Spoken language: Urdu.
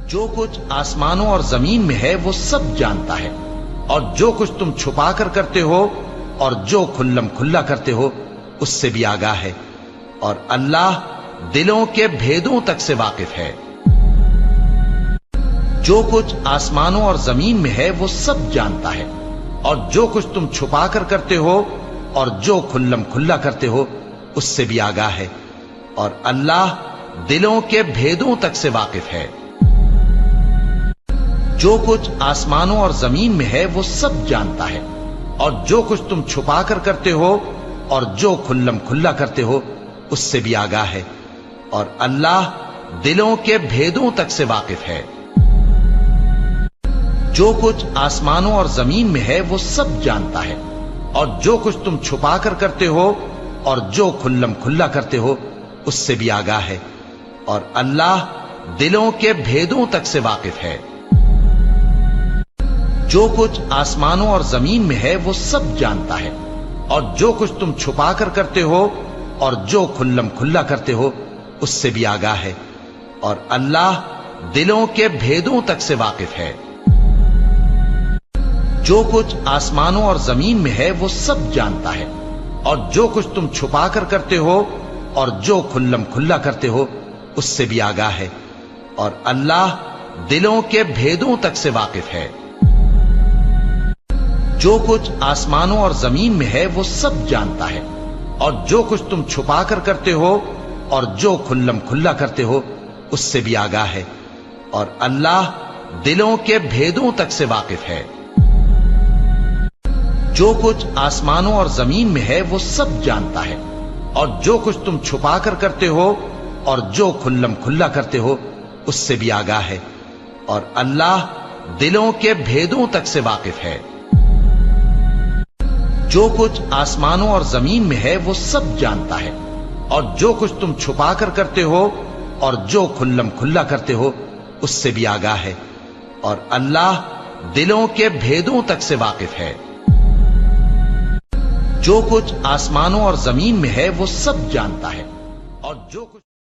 جو کچھ آسمانوں اور زمین میں ہے وہ سب جانتا ہے، اور جو کچھ تم چھپا کر کرتے ہو اور جو کھلم کھلا کرتے ہو اس سے بھی آگاہ ہے، اور اللہ دلوں کے بھیدوں تک سے واقف ہے۔ جو کچھ آسمانوں اور زمین میں ہے وہ سب جانتا ہے، اور جو کچھ تم چھپا کر کرتے ہو اور جو کھلم کھلا کرتے ہو اس سے بھی آگاہ ہے، اور اللہ دلوں کے بھیدوں تک سے واقف ہے۔ جو کچھ آسمانوں اور زمین میں ہے وہ سب جانتا ہے، اور جو کچھ تم چھپا کر کرتے ہو اور جو کھلم کھلا کرتے ہو اس سے بھی آگاہ ہے، اور اللہ دلوں کے بھیدوں تک سے واقف ہے۔ جو کچھ آسمانوں اور زمین میں ہے وہ سب جانتا ہے، اور جو کچھ تم چھپا کر کرتے ہو اور جو کھلم کھلا کرتے ہو اس سے بھی آگاہ ہے، اور اللہ دلوں کے بھیدوں تک سے واقف ہے۔ جو کچھ آسمانوں اور زمین میں ہے وہ سب جانتا ہے، اور جو کچھ تم چھپا کر کرتے ہو اور جو کھلم کھلا کرتے ہو اس سے بھی آگاہ ہے، اور اللہ دلوں کے بھیدوں تک سے واقف ہے۔ جو کچھ آسمانوں اور زمین میں ہے وہ سب جانتا ہے، اور جو کچھ تم چھپا کر کرتے ہو اور جو کھلم کھلا کرتے ہو اس سے بھی آگاہ ہے، اور اللہ دلوں کے بھیدوں تک سے واقف ہے۔ جو کچھ آسمانوں اور زمین میں ہے وہ سب جانتا ہے، اور جو کچھ تم چھپا کر کرتے ہو اور جو کھلم کھلا کرتے ہو اس سے بھی آگاہ ہے، اور اللہ دلوں کے بھیدوں تک سے واقف ہے۔ جو کچھ آسمانوں اور زمین میں ہے وہ سب جانتا ہے، اور جو کچھ تم چھپا کر کرتے ہو اور جو کھلم کھلا کرتے ہو اس سے بھی آگاہ ہے، اور اللہ دلوں کے بھیدوں تک سے واقف ہے۔ جو کچھ آسمانوں اور زمین میں ہے وہ سب جانتا ہے، اور جو کچھ تم چھپا کر کرتے ہو اور جو کھلم کھلا کرتے ہو اس سے بھی آگاہ ہے، اور اللہ دلوں کے بھیدوں تک سے واقف ہے۔ جو کچھ آسمانوں اور زمین میں ہے وہ سب جانتا ہے، اور جو کچھ